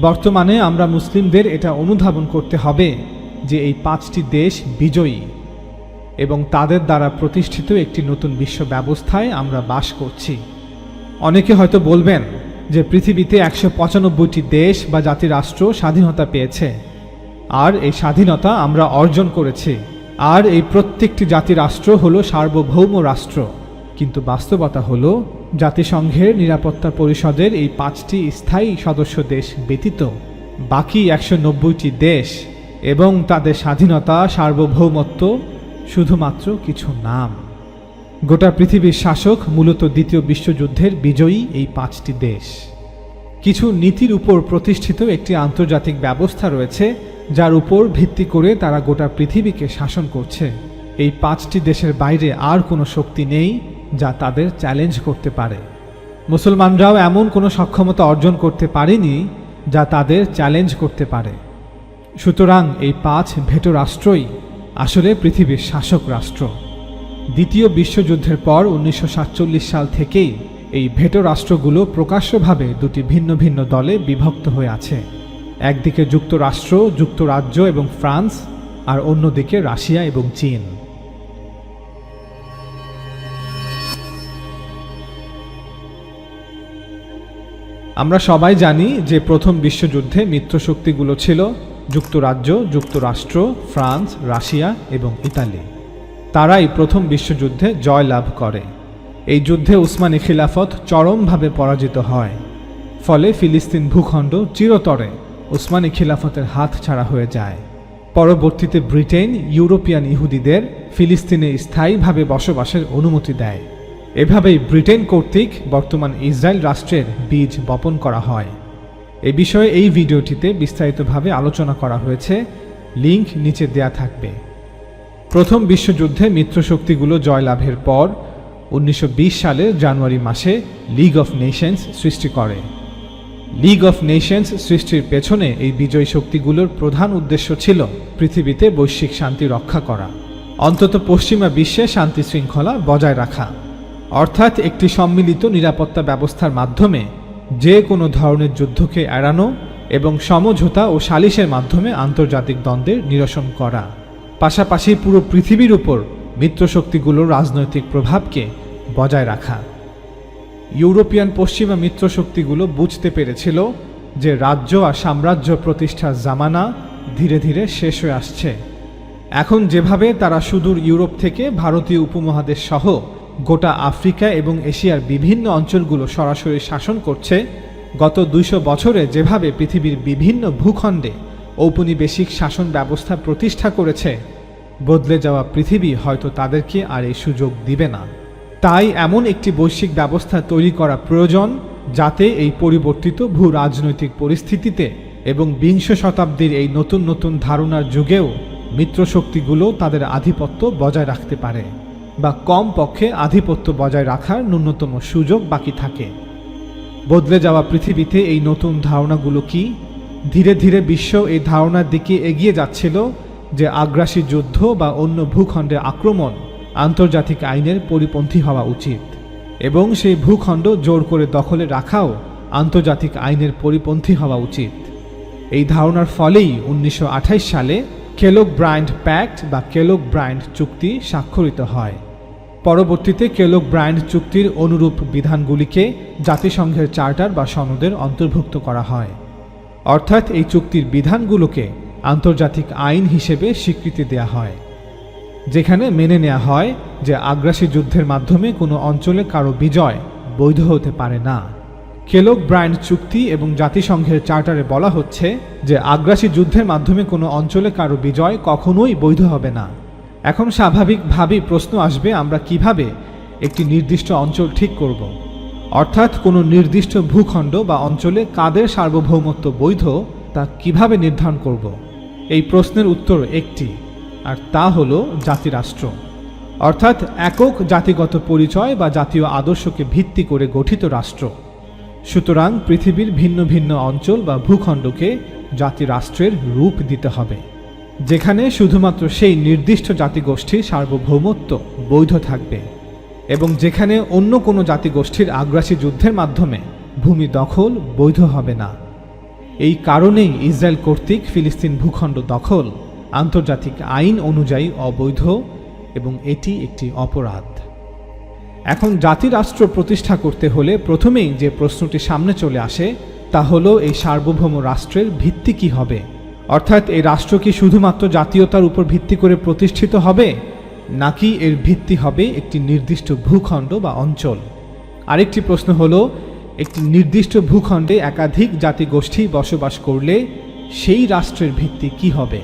বর্তমানে আমরা মুসলিমদের এটা অনুধাবন করতে হবে যে এই 5টি দেশ বিজয়ী এবং তাদের দ্বারা প্রতিষ্ঠিত একটি নতুন বিশ্ব ব্যবস্থায় আমরা বাস করছি। অনেকে হয়তো বলবেন যে পৃথিবীতে 195টি দেশ বা জাতিরাষ্ট্র স্বাধীনতা পেয়েছে, আর এই স্বাধীনতা আমরা অর্জন করেছি, আর এই প্রত্যেকটি জাতিরাষ্ট্র হলো সার্বভৌম রাষ্ট্র। কিন্তু বাস্তবতা হলো জাতিসংঘের নিরাপত্তা পরিষদের এই 5টি স্থায়ী সদস্য দেশ ব্যতীত বাকি 190টি দেশ এবং তাদের স্বাধীনতা সার্বভৌমত্ব শুধুমাত্র কিছু নাম। গোটা পৃথিবীর শাসক মূলত দ্বিতীয় বিশ্বযুদ্ধের বিজয়ী এই 5টি দেশ। কিছু নীতির উপর প্রতিষ্ঠিত একটি আন্তর্জাতিক ব্যবস্থা রয়েছে যার উপর ভিত্তি করে তারা গোটা পৃথিবীকে শাসন করছে। এই 5টি দেশের বাইরে আর কোনো শক্তি নেই যা তাদের চ্যালেঞ্জ করতে পারে। মুসলমানরাও এমন কোনো সক্ষমতা অর্জন করতে পারেনি যা তাদের চ্যালেঞ্জ করতে পারে। সুতরাং এই 5 ভেটো রাষ্ট্রই আসলে পৃথিবীর শাসক রাষ্ট্র। দ্বিতীয় বিশ্বযুদ্ধের পর 1947 সাল থেকেই এই ভেটো রাষ্ট্রগুলো প্রকাশ্যভাবে দুটি ভিন্ন ভিন্ন দলে বিভক্ত হয়ে আছে। একদিকে যুক্তরাষ্ট্র, যুক্তরাজ্য এবং ফ্রান্স, আর অন্যদিকে রাশিয়া এবং চীন। আমরা সবাই জানি যে প্রথম বিশ্বযুদ্ধে মিত্রশক্তিগুলো ছিল যুক্তরাজ্য, যুক্তরাষ্ট্র, ফ্রান্স, রাশিয়া এবং ইতালি। তারাই প্রথম বিশ্বযুদ্ধে জয়লাভ করে। এই যুদ্ধে উসমানী খিলাফত চরমভাবে পরাজিত হয়। ফলে ফিলিস্তিন ভূখণ্ড চিরতরে উসমানী খিলাফতের হাত ছাড়া হয়ে যায়। পরবর্তীতে ব্রিটেন ইউরোপিয়ান ইহুদিদের ফিলিস্তিনে স্থায়ীভাবে বসবাসের অনুমতি দেয়। এভাবেই ব্রিটেন কর্তৃক বর্তমান ইসরায়েল রাষ্ট্রের বীজ বপন করা হয়। এ বিষয়ে এই ভিডিওটিতে বিস্তারিতভাবে আলোচনা করা হয়েছে, লিংক নিচে দেয়া থাকবে। প্রথম বিশ্বযুদ্ধে মিত্রশক্তিগুলো জয়লাভের পর 1920 সালের জানুয়ারি মাসে লিগ অফ নেশনস সৃষ্টি করে। লিগ অফ নেশনস সৃষ্টির পেছনে এই বিজয়ী শক্তিগুলোর প্রধান উদ্দেশ্য ছিল পৃথিবীতে বৈশ্বিক শান্তি রক্ষা করা, অন্তত পশ্চিমা বিশ্বে শান্তি শৃঙ্খলা বজায় রাখা, অর্থাৎ একটি সম্মিলিত নিরাপত্তা ব্যবস্থার মাধ্যমে যে কোনো ধরনের যুদ্ধকে এড়ানো এবং সমঝোতা ও সালিশের মাধ্যমে আন্তর্জাতিক দ্বন্দ্বের নিরসন করা, পাশাপাশি পুরো পৃথিবীর উপর মিত্রশক্তিগুলোর রাজনৈতিক প্রভাবকে বজায় রাখা। ইউরোপিয়ান পশ্চিমা মিত্রশক্তিগুলো বুঝতে পেরেছিল যে রাজ্য আর সাম্রাজ্য প্রতিষ্ঠার জামানা ধীরে ধীরে শেষ হয়ে আসছে। এখন যেভাবে তারা সুদূর ইউরোপ থেকে ভারতীয় উপমহাদেশ সহ গোটা আফ্রিকা এবং এশিয়ার বিভিন্ন অঞ্চলগুলো সরাসরি শাসন করছে, গত 200 বছরে যেভাবে পৃথিবীর বিভিন্ন ভূখণ্ডে ঔপনিবেশিক শাসন ব্যবস্থা প্রতিষ্ঠা করেছে, বদলে যাওয়া পৃথিবী হয়তো তাদেরকে আর এই সুযোগ দিবে না। তাই এমন একটি বৈশ্বিক ব্যবস্থা তৈরি করা প্রয়োজন যাতে এই পরিবর্তিত ভূ রাজনৈতিক পরিস্থিতিতে এবং 20 শতাব্দীর এই নতুন নতুন ধারণার যুগেও মিত্রশক্তিগুলো তাদের আধিপত্য বজায় রাখতে পারে, বা কম পক্ষে আধিপত্য বজায় রাখার ন্যূনতম সুযোগ বাকি থাকে। বদলে যাওয়া পৃথিবীতে এই নতুন ধারণাগুলো কি? ধীরে ধীরে বিশ্ব এই ধারণার দিকে এগিয়ে যাচ্ছিল যে আগ্রাসী যুদ্ধ বা অন্য ভূখণ্ডে আক্রমণ আন্তর্জাতিক আইনের পরিপন্থী হওয়া উচিত, এবং সেই ভূখণ্ড জোর করে দখলে রাখাও আন্তর্জাতিক আইনের পরিপন্থী হওয়া উচিত। এই ধারণার ফলেই 1928 সালে কেলগ-ব্রায়ান্ট প্যাক্ট বা কেলগ-ব্রায়ান্ট চুক্তি স্বাক্ষরিত হয়। পরবর্তীতে কেলগ-ব্রায়ান্ট চুক্তির অনুরূপ বিধানগুলিকে জাতিসংঘের চার্টার বা সনদের অন্তর্ভুক্ত করা হয়, অর্থাৎ এই চুক্তির বিধানগুলোকে আন্তর্জাতিক আইন হিসেবে স্বীকৃতি দেয়া হয়, যেখানে মেনে নেওয়া হয় যে আগ্রাসী যুদ্ধের মাধ্যমে কোনো অঞ্চলে কারো বিজয় বৈধ হতে পারে না। কেলগ-ব্রায়ান্ট চুক্তি এবং জাতিসংঘের চার্টারে বলা হচ্ছে যে আগ্রাসী যুদ্ধের মাধ্যমে কোনো অঞ্চলে কারো বিজয় কখনোই বৈধ হবে না। এখন স্বাভাবিকভাবেই প্রশ্ন আসবে, আমরা কিভাবে একটি নির্দিষ্ট অঞ্চল ঠিক করব? অর্থাৎ কোনো নির্দিষ্ট ভূখণ্ড বা অঞ্চলে কাদের সার্বভৌমত্ব বৈধ তা কিভাবে নির্ধারণ করব? এই প্রশ্নের উত্তর একটি, আর তা হলো জাতিরাষ্ট্র, অর্থাৎ একক জাতিগত পরিচয় বা জাতীয় আদর্শকে ভিত্তি করে গঠিত রাষ্ট্র। সুতরাং পৃথিবীর ভিন্ন ভিন্ন অঞ্চল বা ভূখণ্ডকে জাতিরাষ্ট্রের রূপ দিতে হবে, যেখানে শুধুমাত্র সেই নির্দিষ্ট জাতিগোষ্ঠীর সার্বভৌমত্ব বৈধ থাকবে এবং যেখানে অন্য কোনো জাতিগোষ্ঠীর আগ্রাসী যুদ্ধের মাধ্যমে ভূমি দখল বৈধ হবে না। এই কারণেই ইসরায়েল কর্তৃক ফিলিস্তিন ভূখণ্ড দখল আন্তর্জাতিক আইন অনুযায়ী অবৈধ এবং এটি একটি অপরাধ। এখন জাতিরাষ্ট্র প্রতিষ্ঠা করতে হলে প্রথমেই যে প্রশ্নটি সামনে চলে আসে তা হলো এই সার্বভৌম রাষ্ট্রের ভিত্তি কি হবে, অর্থাৎ এই রাষ্ট্র কি শুধুমাত্র জাতীয়তার উপর ভিত্তি করে প্রতিষ্ঠিত হবে নাকি এর ভিত্তি হবে একটি নির্দিষ্ট ভূখণ্ড বা অঞ্চল। আরেকটি প্রশ্ন হলো একটি নির্দিষ্ট ভূখণ্ডে একাধিক জাতিগোষ্ঠী বসবাস করলে সেই রাষ্ট্রের ভিত্তি কি হবে।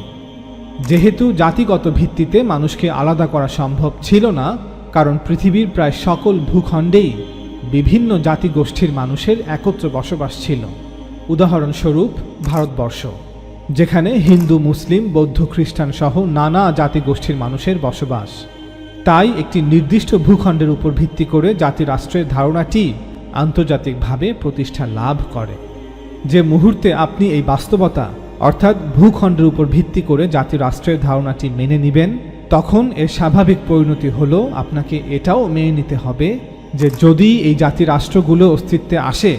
যেহেতু জাতিগত ভিত্তিতে মানুষকে আলাদা করা সম্ভব ছিল না, কারণ পৃথিবীর প্রায় সকল ভূখণ্ডেই বিভিন্ন জাতিগোষ্ঠীর মানুষের একত্র বসবাস ছিল। উদাহরণস্বরূপ ভারতবর্ষ, যেখানে হিন্দু, মুসলিম, বৌদ্ধ, খ্রিস্টান সহ নানা জাতিগোষ্ঠীর মানুষের বসবাস। তাই একটি নির্দিষ্ট ভূখণ্ডের উপর ভিত্তি করে জাতিরাষ্ট্রের ধারণাটি আন্তর্জাতিকভাবে প্রতিষ্ঠা লাভ করে। যে মুহূর্তে আপনি এই বাস্তবতা অর্থাৎ ভূখণ্ডের উপর ভিত্তি করে জাতিরাষ্ট্রের ধারণাটি মেনে নেবেন, তখন এর স্বাভাবিক পরিণতি হলো আপনাকে এটাও মেনে নিতে হবে যে যদি এই জাতিরাষ্ট্রগুলো অস্তিত্বে আসে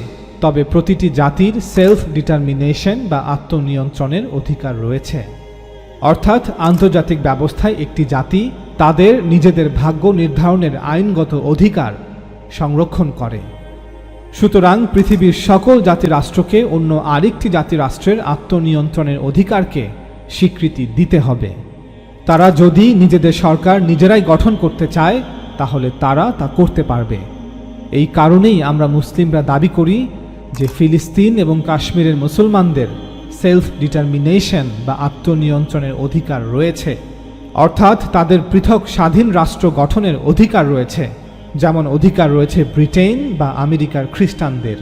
তবে প্রতিটি জাতির সেলফ ডিটারমিনেশন বা আত্মনিয়ন্ত্রণের অধিকার রয়েছে। অর্থাৎ আন্তর্জাতিক ব্যবস্থায় একটি জাতি তাদের নিজেদের ভাগ্য নির্ধারণের আইনগত অধিকার সংরক্ষণ করে। সুতরাং পৃথিবীর সকল জাতিরাষ্ট্রকে অন্য আরেকটি জাতিরাষ্ট্রের আত্মনিয়ন্ত্রণের অধিকারকে স্বীকৃতি দিতে হবে। তারা যদি নিজেদের সরকার নিজেরাই গঠন করতে চায় তাহলে তারা তা করতে পারবে। এই কারণেই আমরা মুসলিমরা দাবি করি যে ফিলিস্তিন এবং কাশ্মীরের মুসলমানদের সেলফ ডিটারমিনেশন বা আত্মনিয়ন্ত্রণের অধিকার রয়েছে, অর্থাৎ তাদের পৃথক স্বাধীন রাষ্ট্র গঠনের অধিকার রয়েছে, যেমন অধিকার রয়েছে ব্রিটেন বা আমেরিকার খ্রিস্টানদের।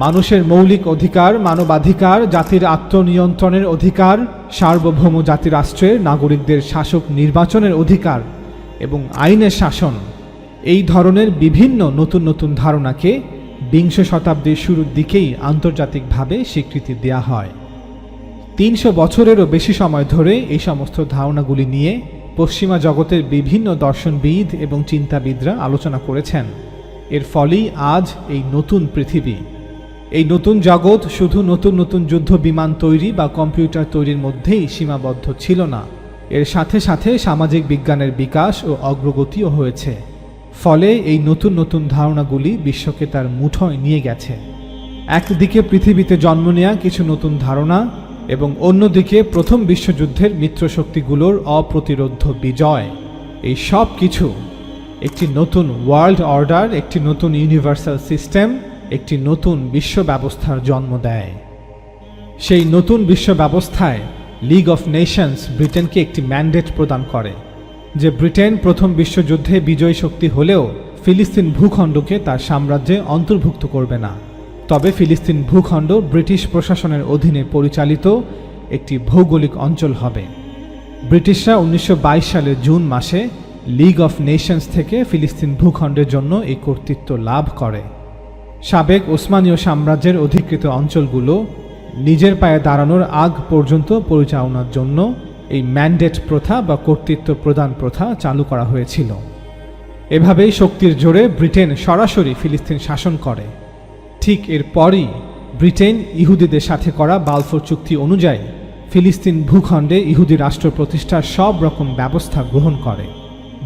মানুষের মৌলিক অধিকার, মানবাধিকার, জাতির আত্মনিয়ন্ত্রণের অধিকার, সার্বভৌম জাতিরাষ্ট্রের নাগরিকদের শাসক নির্বাচনের অধিকার এবং আইনের শাসন, এই ধরনের বিভিন্ন নতুন নতুন ধারণাকে বিংশ শতাব্দীর শুরুর দিকেই আন্তর্জাতিকভাবে স্বীকৃতি দেয়া হয়। ৩০০ বছরেরও বেশি সময় ধরে এই সমস্ত ধারণাগুলি নিয়ে পশ্চিমা জগতের বিভিন্ন দর্শনবিদ এবং চিন্তাবিদরা আলোচনা করেছেন। এর ফলেই আজ এই নতুন পৃথিবী, এই নতুন জগৎ শুধু নতুন নতুন যুদ্ধ বিমান তৈরি বা কম্পিউটার তৈরির মধ্যেই সীমাবদ্ধ ছিল না, এর সাথে সাথে সামাজিক বিজ্ঞানের বিকাশ ও অগ্রগতিও হয়েছে। ফলে এই নতুন নতুন ধারণাগুলি বিশ্বকে তার মুঠোয় নিয়ে গেছে। একদিকে পৃথিবীতে জন্ম নেয়া কিছু নতুন ধারণা এবং অন্যদিকে প্রথম বিশ্বযুদ্ধের মিত্রশক্তিগুলোর অপ্রতিরোধ্য বিজয়, এই সব কিছু একটি নতুন ওয়ার্ল্ড অর্ডার, একটি নতুন ইউনিভার্সাল সিস্টেম, একটি নতুন বিশ্ব ব্যবস্থার জন্ম দেয়। সেই নতুন বিশ্ব ব্যবস্থায় লিগ অফ নেশনস ব্রিটেনকে একটি ম্যান্ডেট প্রদান করে যে ব্রিটেন প্রথম বিশ্বযুদ্ধে বিজয়ী শক্তি হলেও ফিলিস্তিন ভূখণ্ডকে তার সাম্রাজ্যে অন্তর্ভুক্ত করবে না, তবে ফিলিস্তিন ভূখণ্ড ব্রিটিশ প্রশাসনের অধীনে পরিচালিত একটি ভৌগোলিক অঞ্চল হবে। ব্রিটিশরা 1922 সালের জুন মাসে লিগ অফ নেশনস থেকে ফিলিস্তিন ভূখণ্ডের জন্য এই কর্তৃত্ব লাভ করে। সাবেক ওসমানীয় সাম্রাজ্যের অধিকৃত অঞ্চলগুলো নিজের পায়ে দাঁড়ানোর আগ পর্যন্ত পরিচালনার জন্য এই ম্যান্ডেট প্রথা বা কর্তৃত্ব প্রদান প্রথা চালু করা হয়েছিল। এভাবেই শক্তির জোরে ব্রিটেন সরাসরি ফিলিস্তিন শাসন করে। ঠিক এরপরই ব্রিটেন ইহুদিদের সাথে করা বালফোর চুক্তি অনুযায়ী ফিলিস্তিন ভূখণ্ডে ইহুদি রাষ্ট্র প্রতিষ্ঠার সব রকম ব্যবস্থা গ্রহণ করে।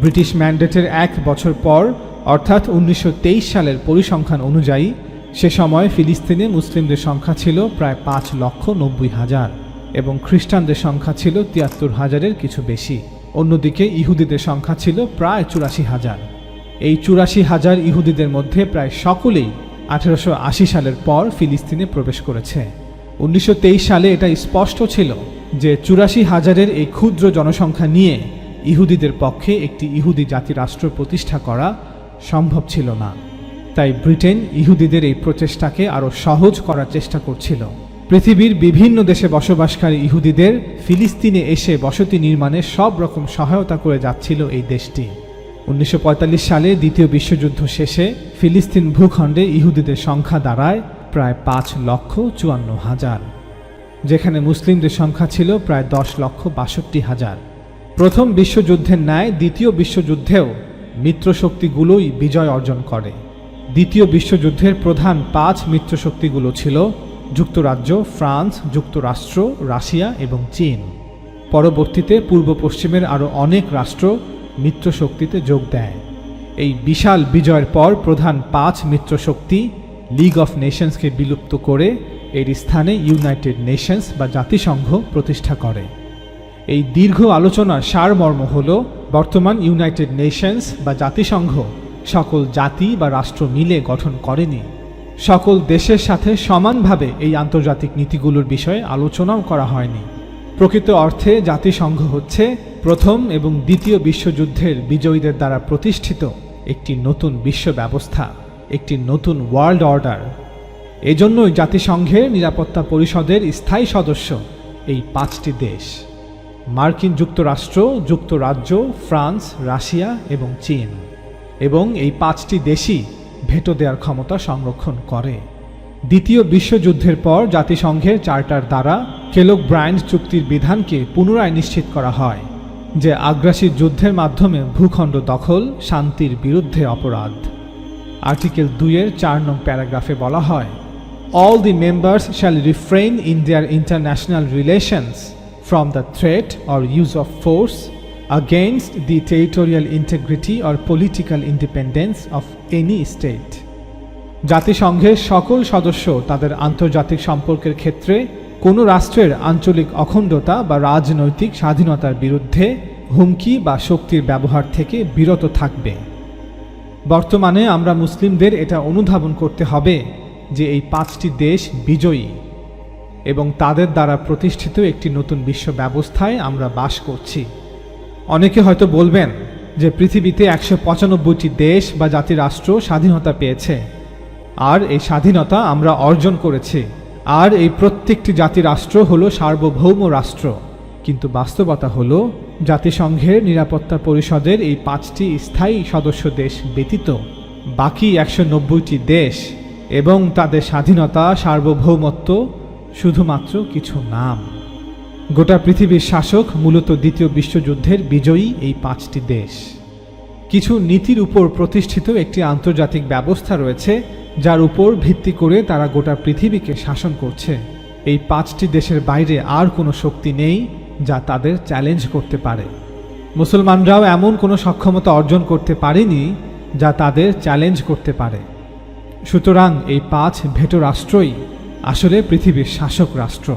ব্রিটিশ ম্যান্ডেটের 1 বছর পর অর্থাৎ 1923 সালের পরিসংখ্যান অনুযায়ী সে সময় ফিলিস্তিনে মুসলিমদের সংখ্যা ছিল প্রায় 5,90,000 এবং খ্রিস্টানদের সংখ্যা ছিল 73,000-এর কিছু বেশি। অন্যদিকে ইহুদিদের সংখ্যা ছিল প্রায় 84,000। এই 84,000 ইহুদিদের মধ্যে প্রায় সকলেই 1880 সালের পর ফিলিস্তিনে প্রবেশ করেছে। 1923 সালে এটা স্পষ্ট ছিল যে 84,000-এর এই ক্ষুদ্র জনসংখ্যা নিয়ে ইহুদিদের পক্ষে একটি ইহুদি জাতিরাষ্ট্র প্রতিষ্ঠা করা সম্ভব ছিল না। তাই ব্রিটেন ইহুদিদের এই প্রচেষ্টাকে আরও সহজ করার চেষ্টা করছিল। পৃথিবীর বিভিন্ন দেশে বসবাসকারী ইহুদিদের ফিলিস্তিনে এসে বসতি নির্মাণে সব রকম সহায়তা করে যাচ্ছিল এই দেশটি। 1945 সালে দ্বিতীয় বিশ্বযুদ্ধ শেষে ফিলিস্তিন ভূখণ্ডে ইহুদিদের সংখ্যা দাঁড়ায় প্রায় 5,54,000, যেখানে মুসলিমদের সংখ্যা ছিল প্রায় 10,62,000। প্রথম বিশ্বযুদ্ধের ন্যায় দ্বিতীয় বিশ্বযুদ্ধেও মিত্রশক্তিগুলোই বিজয় অর্জন করে। দ্বিতীয় বিশ্বযুদ্ধের প্রধান 5 মিত্রশক্তিগুলো ছিল যুক্তরাজ্য, ফ্রান্স, যুক্তরাষ্ট্র, রাশিয়া এবং চীন। পরবর্তীতে পূর্ব পশ্চিমের আরও অনেক রাষ্ট্র মিত্রশক্তিতে যোগ দেয়। এই বিশাল বিজয়ের পর প্রধান ৫ মিত্রশক্তি লিগ অফ নেশনসকে বিলুপ্ত করে এর স্থানে ইউনাইটেড নেশনস বা জাতিসংঘ প্রতিষ্ঠা করে। এই দীর্ঘ আলোচনার সারমর্ম হল, বর্তমান ইউনাইটেড নেশনস বা জাতিসংঘ সকল জাতি বা রাষ্ট্র মিলে গঠন করেনি। সকল দেশের সাথে সমানভাবে এই আন্তর্জাতিক নীতিগুলোর বিষয়ে আলোচনাও করা হয়নি। প্রকৃত অর্থে জাতিসংঘ হচ্ছে প্রথম এবং দ্বিতীয় বিশ্বযুদ্ধের বিজয়ীদের দ্বারা প্রতিষ্ঠিত একটি নতুন বিশ্ব ব্যবস্থা, একটি নতুন ওয়ার্ল্ড অর্ডার। এজন্যই জাতিসংঘের নিরাপত্তা পরিষদের স্থায়ী সদস্য এই ৫টি দেশ: মার্কিন যুক্তরাষ্ট্র, যুক্তরাজ্য, ফ্রান্স, রাশিয়া এবং চীন। এবং এই ৫টি দেশই ভেটো দেওয়ার ক্ষমতা সংরক্ষণ করে। দ্বিতীয় বিশ্বযুদ্ধের পর জাতিসংঘের চার্টার দ্বারা কেলগ-ব্রায়ান্ট চুক্তির বিধানকে পুনরায় নিশ্চিত করা হয় যে আগ্রাসী যুদ্ধের মাধ্যমে ভূখণ্ড দখল শান্তির বিরুদ্ধে অপরাধ। আর্টিকেল ২-এর ৪ নং প্যারাগ্রাফে বলা হয়, all the members shall refrain in their international relations from the threat or use of force against the territorial integrity or political independence of any state. জাতিসংঘের সকল সদস্য তাদের আন্তর্জাতিক সম্পর্কের ক্ষেত্রে কোনো রাষ্ট্রের আঞ্চলিক অখণ্ডতা বা রাজনৈতিক স্বাধীনতার বিরুদ্ধে হুমকি বা শক্তির ব্যবহার থেকে বিরত থাকবে। বর্তমানে আমরা মুসলিমদের এটা অনুধাবন করতে হবে যে এই ৫টি দেশ বিজয়ী এবং তাদের দ্বারা প্রতিষ্ঠিত একটি নতুন বিশ্ব ব্যবস্থায় আমরা বাস করছি। অনেকে হয়তো বলবেন যে পৃথিবীতে ১৯৫টি দেশ বা জাতিরাষ্ট্র স্বাধীনতা পেয়েছে, আর এই স্বাধীনতা আমরা অর্জন করেছি, আর এই প্রত্যেকটি জাতিরাষ্ট্র হলো সার্বভৌম রাষ্ট্র। কিন্তু বাস্তবতা হলো জাতিসংঘের নিরাপত্তা পরিষদের এই ৫টি স্থায়ী সদস্য দেশ ব্যতীত বাকি ১৯০টি দেশ এবং তাদের স্বাধীনতা, সার্বভৌমত্ব শুধুমাত্র কিছু নাম। গোটা পৃথিবীর শাসক মূলত দ্বিতীয় বিশ্বযুদ্ধের বিজয়ী এই ৫টি দেশ। কিছু নীতির উপর প্রতিষ্ঠিত একটি আন্তর্জাতিক ব্যবস্থা রয়েছে যার উপর ভিত্তি করে তারা গোটা পৃথিবীকে শাসন করছে। এই ৫টি দেশের বাইরে আর কোনো শক্তি নেই যা তাদের চ্যালেঞ্জ করতে পারে। মুসলমানরাও এমন কোনো সক্ষমতা অর্জন করতে পারেনি যা তাদের চ্যালেঞ্জ করতে পারে। সুতরাং এই ৫ ভেটো রাষ্ট্রই আসলে পৃথিবীর শাসক রাষ্ট্র।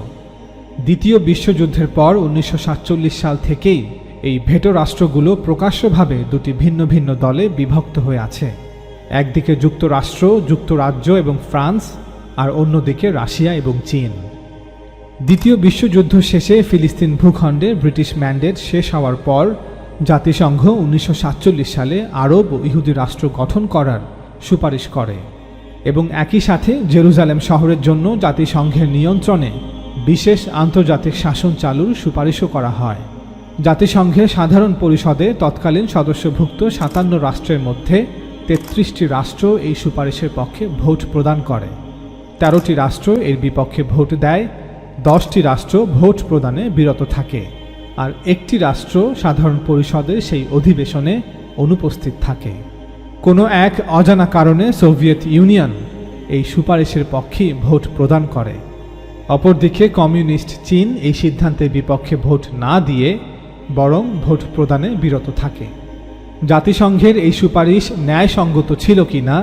দ্বিতীয় বিশ্বযুদ্ধের পর ১৯৪৭ সাল থেকেই এই ভেটো রাষ্ট্রগুলো প্রকাশ্যভাবে দুটি ভিন্ন ভিন্ন দলে বিভক্ত হয়ে আছে। একদিকে যুক্তরাষ্ট্র, যুক্তরাজ্য এবং ফ্রান্স, আর অন্যদিকে রাশিয়া এবং চীন। দ্বিতীয় বিশ্বযুদ্ধ শেষে ফিলিস্তিন ভূখণ্ডে ব্রিটিশ ম্যান্ডেট শেষ হওয়ার পর জাতিসংঘ ১৯৪৭ সালে আরব ও ইহুদি রাষ্ট্র গঠন করার সুপারিশ করে এবং একই সাথে জেরুজালেম শহরের জন্য জাতিসংঘের নিয়ন্ত্রণে বিশেষ আন্তর্জাতিক শাসন চালুর সুপারিশও করা হয়। জাতিসংঘের সাধারণ পরিষদে তৎকালীন সদস্যভুক্ত ৫৭ রাষ্ট্রের মধ্যে ৩৩টি রাষ্ট্র এই সুপারিশের পক্ষে ভোট প্রদান করে, ১৩টি রাষ্ট্র এর বিপক্ষে ভোট দেয়, ১০টি রাষ্ট্র ভোট প্রদানে বিরত থাকে, আর একটি রাষ্ট্র সাধারণ পরিষদের সেই অধিবেশনে অনুপস্থিত থাকে। কোনো এক অজানা কারণে সোভিয়েত ইউনিয়ন এই সুপারিশের পক্ষে ভোট প্রদান করে। অপরদিকে কমিউনিস্ট চীন এই সিদ্ধান্তের বিপক্ষে ভোট না দিয়ে বরং ভোট প্রদানে বিরত থাকে। জাতিসংঘের এই সুপারিশ ন্যায়সঙ্গত ছিল কিনা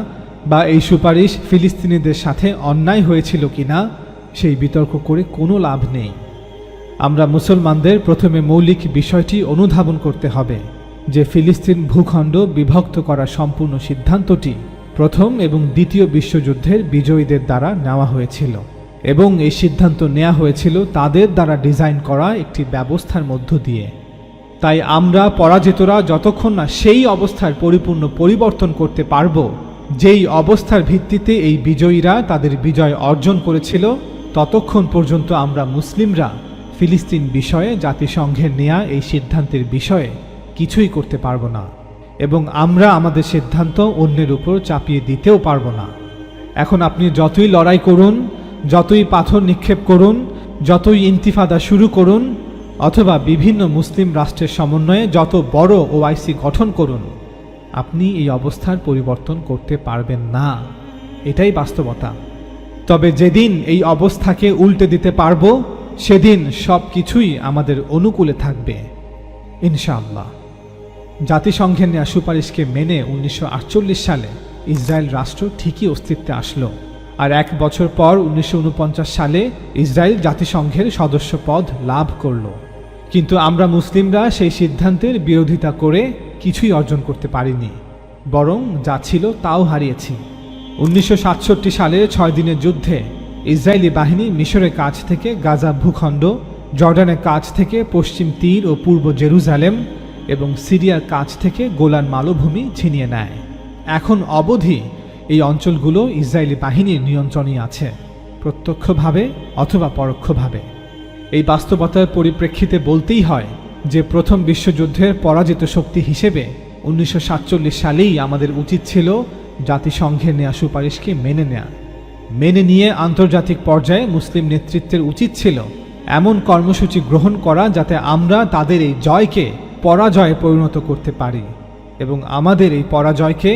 বা এই সুপারিশ ফিলিস্তিনিদের সাথে অন্যায় হয়েছিল কিনা সেই বিতর্ক করে কোনো লাভ নেই। আমরা মুসলমানদের প্রথমে মৌলিক বিষয়টি অনুধাবন করতে হবে যে ফিলিস্তিন ভূখণ্ড বিভক্ত করার সম্পূর্ণ সিদ্ধান্তটি প্রথম এবং দ্বিতীয় বিশ্বযুদ্ধের বিজয়ীদের দ্বারা নেওয়া হয়েছিল এবং এই সিদ্ধান্ত নেওয়া হয়েছিল তাদের দ্বারা ডিজাইন করা একটি ব্যবস্থার মধ্য দিয়ে। তাই আমরা পরাজিতরা যতক্ষণ না সেই অবস্থার পরিপূর্ণ পরিবর্তন করতে পারব যেই অবস্থার ভিত্তিতে এই বিজয়ীরা তাদের বিজয় অর্জন করেছিল, ততক্ষণ পর্যন্ত আমরা মুসলিমরা ফিলিস্তিন বিষয়ে জাতিসংঘের নেয়া এই সিদ্ধান্তের বিষয়ে কিছুই করতে পারব না এবং আমরা আমাদের সিদ্ধান্ত অন্যের উপর চাপিয়ে দিতেও পারব না। এখন আপনি যতই লড়াই করুন, যতই পাথর নিক্ষেপ করুন, যতই ইন্তিফাদা শুরু করুন, অথবা বিভিন্ন মুসলিম রাষ্ট্রের সমন্বয়ে যত বড় ওআইসি গঠন করুন, আপনি এই অবস্থার পরিবর্তন করতে পারবেন না। এটাই বাস্তবতা। তবে যেদিন এই অবস্থাকে উল্টে দিতে পারবো, সেদিন সব কিছুই আমাদের অনুকূলে থাকবে ইনশাআল্লাহ। জাতিসংঘের নেওয়া সুপারিশকে মেনে 1948 সালে ইসরায়েল রাষ্ট্র ঠিকই অস্তিত্বে আসলো। আর 1 বছর পর 1949 সালে ইসরায়েল জাতিসংঘের সদস্য পদ লাভ করল। কিন্তু আমরা মুসলিমরা সেই সিদ্ধান্তের বিরোধিতা করে কিছুই অর্জন করতে পারিনি, বরং যা ছিল তাও হারিয়েছি। 1967 সালের 6 দিনের যুদ্ধে ইসরায়েলি বাহিনী মিশরের কাছ থেকে গাজা ভূখণ্ড, জর্ডানের কাছ থেকে পশ্চিম তীর ও পূর্ব জেরুজালেম এবং সিরিয়ার কাছ থেকে গোলান মালভূমি ছিনিয়ে নেয়। এখন অবধি এই অঞ্চলগুলো ইসরায়েলি বাহিনীর নিয়ন্ত্রণে আছে, প্রত্যক্ষভাবে অথবা পরোক্ষভাবে। এই বাস্তবতার পরিপ্রেক্ষিতে বলতেই হয় যে প্রথম বিশ্বযুদ্ধের পরাজিত শক্তি হিসেবে 1947 সালেই আমাদের উচিত ছিল জাতিসংঘের নেয়া সুপারিশকে মেনে নিয়ে আন্তর্জাতিক পর্যায়ে মুসলিম নেতৃত্বের উচিত ছিল এমন কর্মসূচি গ্রহণ করা যাতে আমরা তাদের এই জয়কে পরাজয়ে পরিণত করতে পারি এবং আমাদের এই পরাজয়কে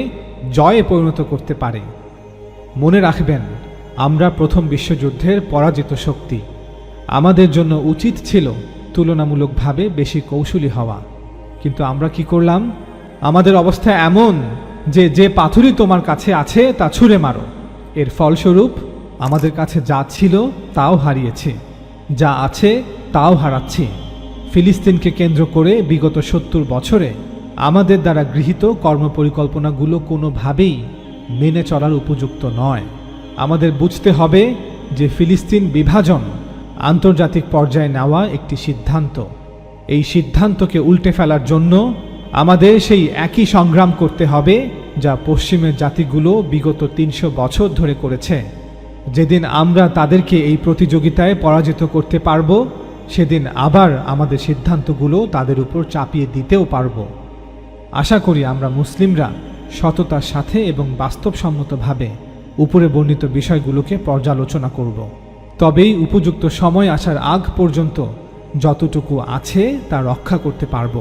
জয়ে পরিণত করতে পারি। মনে রাখবেন, আমরা প্রথম বিশ্বযুদ্ধের পরাজিত শক্তি। আমাদের জন্য উচিত ছিল তুলনামূলকভাবে বেশি কৌশলী হওয়া, কিন্তু আমরা কি করলাম? আমাদের অবস্থা এমন যে পাথরই তোমার কাছে আছে তা ছুঁড়ে মারো। এর ফলস্বরূপ আমাদের কাছে যা ছিল তাও হারিয়েছে, যা আছে তাও হারাচ্ছি। ফিলিস্তিনকে কেন্দ্র করে বিগত 70 বছরে আমাদের দ্বারা গৃহীত কর্মপরিকল্পনাগুলো কোনোভাবেই মেনে চলার উপযুক্ত নয়। আমাদের বুঝতে হবে যে ফিলিস্তিন বিভাজন আন্তর্জাতিক পর্যায়ে নেওয়া একটি সিদ্ধান্ত। এই সিদ্ধান্তকে উল্টে ফেলার জন্য আমাদের সেই একই সংগ্রাম করতে হবে যা পশ্চিমের জাতিগুলো বিগত 300 বছর ধরে করেছে। যেদিন আমরা তাদেরকে এই প্রতিযোগিতায় পরাজিত করতে পারব, সেদিন আবার আমাদের সিদ্ধান্তগুলো তাদের উপর চাপিয়ে দিতেও পারব। আশা করি আমরা মুসলিমরা সততার সাথে এবং বাস্তবসম্মতভাবে উপরে বর্ণিত বিষয়গুলোকে পর্যালোচনা করব। তবেই উপযুক্ত সময় আসার আগ পর্যন্ত যতটুকু আছে তা রক্ষা করতে পারব।